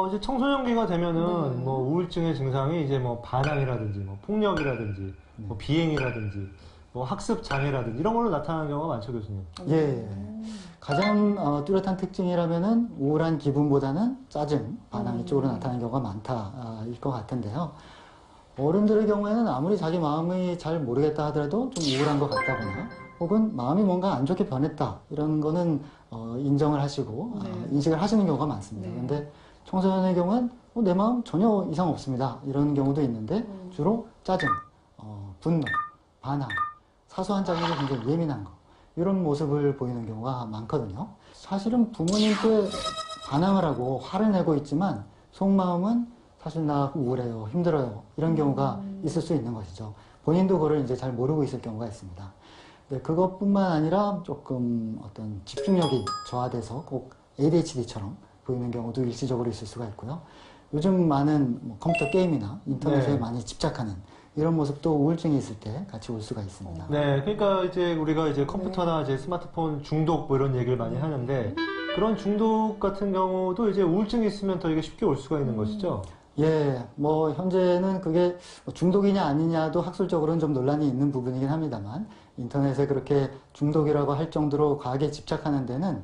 이제 청소년기가 되면은 뭐 우울증의 증상이 이제 뭐 반항이라든지 뭐 폭력이라든지 뭐 비행이라든지 뭐 학습 장애라든지 이런 걸로 나타나는 경우가 많죠, 교수님. 예. 가장 뚜렷한 특징이라면은 우울한 기분보다는 짜증, 반항 이쪽으로 나타나는 경우가 많다일 것 같은데요. 어른들의 경우에는 아무리 자기 마음이 잘 모르겠다 하더라도 좀 우울한 것 같다거나 혹은 마음이 뭔가 안 좋게 변했다 이런 거는 인정을 하시고 인식을 하시는 경우가 많습니다. 그런데 청소년의 경우는 내 마음 전혀 이상 없습니다 이런 경우도 있는데 주로 짜증, 분노, 반항, 사소한 짜증에 굉장히 예민한 거 이런 모습을 보이는 경우가 많거든요. 사실은 부모님께 반항을 하고 화를 내고 있지만 속마음은 사실 나 우울해요, 힘들어요 이런 경우가 있을 수 있는 것이죠. 본인도 그걸 이제 잘 모르고 있을 경우가 있습니다. 네, 그것뿐만 아니라 조금 어떤 집중력이 저하돼서 꼭 ADHD처럼 보이는 경우도 일시적으로 있을 수가 있고요. 요즘 많은 뭐 컴퓨터 게임이나 인터넷에 많이 집착하는 이런 모습도 우울증이 있을 때 같이 올 수가 있습니다. 네, 그러니까 이제 우리가 이제 컴퓨터나 이제 스마트폰 중독 뭐 이런 얘기를 많이 하는데 그런 중독 같은 경우도 이제 우울증이 있으면 더 이게 쉽게 올 수가 있는 것이죠. 예, 뭐 현재는 그게 중독이냐 아니냐도 학술적으로는 좀 논란이 있는 부분이긴 합니다만 인터넷에 그렇게 중독이라고 할 정도로 과하게 집착하는 데는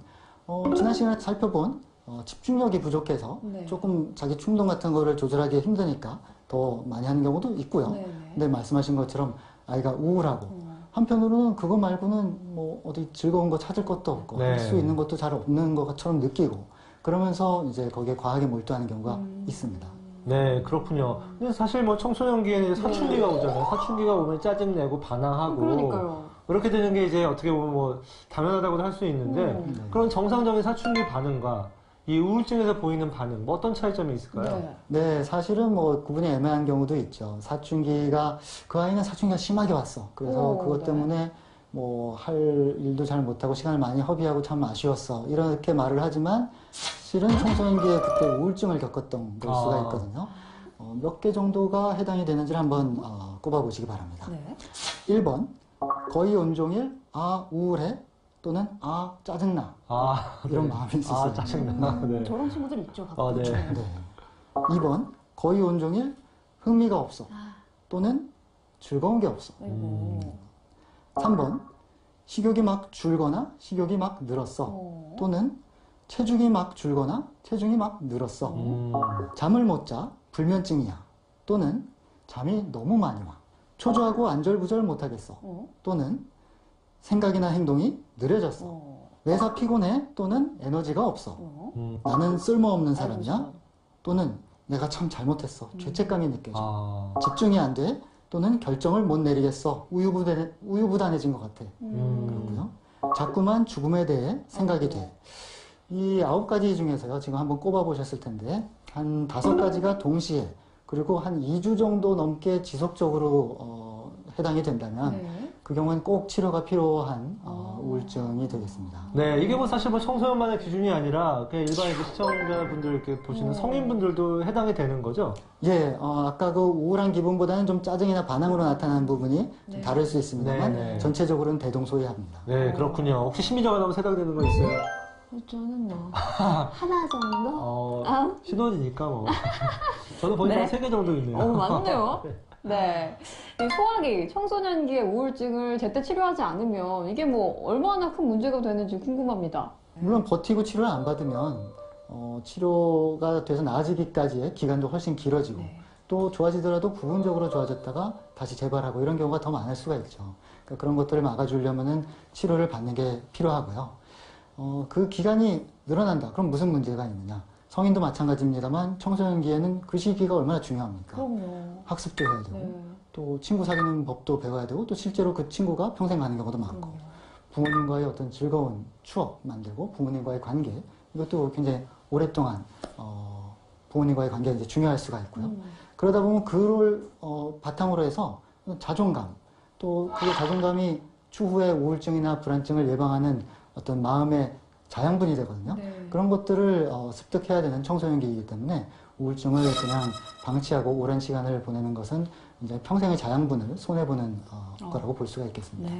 지난 시간에 살펴본 집중력이 부족해서 조금 자기 충동 같은 거를 조절하기 힘드니까 더 많이 하는 경우도 있고요. 근데 말씀하신 것처럼 아이가 우울하고 한편으로는 그거 말고는 뭐 어디 즐거운 거 찾을 것도 없고 할 수 있는 것도 잘 없는 것처럼 느끼고 그러면서 이제 거기에 과하게 몰두하는 경우가 있습니다. 네, 그렇군요. 근데 사실 뭐 청소년기에는 사춘기가 오잖아요. 사춘기가 오면 짜증내고 반항하고. 그러니까요. 그렇게 되는 게 이제 어떻게 보면 뭐 당연하다고도 할 수 있는데 그런 정상적인 사춘기 반응과 이 우울증에서 보이는 반응, 뭐 어떤 차이점이 있을까요? 네, 사실은 뭐 구분이 애매한 경우도 있죠. 사춘기가, 그 아이는 사춘기가 심하게 왔어. 그래서 그것 때문에 뭐 할 일도 잘 못하고 시간을 많이 허비하고 참 아쉬웠어. 이렇게 말을 하지만 실은 청소년기에 그때 우울증을 겪었던 걸 수가 있거든요. 몇 개 정도가 해당이 되는지를 한번 꼽아보시기 바랍니다. 1번, 거의 온종일 우울해 또는 짜증나 이런 마음이 있을 수 있어요. 짜증나. 네. 저런 친구들 있죠, 가끔. 네. 2번, 거의 온종일 흥미가 없어 또는 즐거운 게 없어. 3번, 식욕이 막 줄거나 식욕이 막 늘었어 또는 체중이 막 줄거나 체중이 막 늘었어. 잠을 못 자, 불면증이야 또는 잠이 너무 많이 와. 초조하고 안절부절 못하겠어 또는 생각이나 행동이 느려졌어. 매사 피곤해 또는 에너지가 없어. 나는 쓸모없는 사람이야 또는 내가 참 잘못했어. 죄책감이 느껴져. 집중이 안 돼 또는 결정을 못 내리겠어. 우유부단해진 것 같아. 그러고요. 자꾸만 죽음에 대해 생각이 돼. 이 9가지 중에서요, 지금 한번 꼽아보셨을 텐데, 한 5가지가 동시에, 그리고 한 2주 정도 넘게 지속적으로 해당이 된다면, 그 경우는 꼭 치료가 필요한 우울증이 되겠습니다. 네, 이게 뭐 사실 뭐 청소년만의 기준이 아니라 그냥 일반 시청자분들 이렇게 보시는 성인분들도 해당이 되는 거죠? 예, 아까 그 우울한 기분보다는 좀 짜증이나 반항으로 나타나는 부분이 좀 다를 수 있습니다만 전체적으로는 대동소이합니다. 네, 그렇군요. 혹시 심리적으로 한번 해당되는 거 있어요? 저는 뭐 하나 정도? 신혼이니까 뭐. 저는 보니까 3개 정도 있네요. 맞네요. 네. 이 소아기, 청소년기의 우울증을 제때 치료하지 않으면 이게 뭐 얼마나 큰 문제가 되는지 궁금합니다. 물론 버티고 치료를 안 받으면 치료가 돼서 나아지기까지의 기간도 훨씬 길어지고 또 좋아지더라도 부분적으로 좋아졌다가 다시 재발하고 이런 경우가 더 많을 수가 있죠. 그러니까 그런 것들을 막아주려면은 치료를 받는 게 필요하고요. 그 기간이 늘어난다. 그럼 무슨 문제가 있느냐? 성인도 마찬가지입니다만 청소년기에는 그 시기가 얼마나 중요합니까? 그럼요. 학습도 해야 되고 또 친구 사귀는 법도 배워야 되고 또 실제로 그 친구가 평생 가는 경우도 많고 부모님과의 어떤 즐거운 추억 만들고 부모님과의 관계 이것도 굉장히 오랫동안 부모님과의 관계가 이제 중요할 수가 있고요. 그러다 보면 그걸 바탕으로 해서 자존감 또 그 자존감이 추후에 우울증이나 불안증을 예방하는 어떤 마음의 자양분이 되거든요. 그런 것들을 습득해야 되는 청소년기이기 때문에 우울증을 그냥 방치하고 오랜 시간을 보내는 것은 이제 평생의 자양분을 손해보는 거라고 볼 수가 있겠습니다.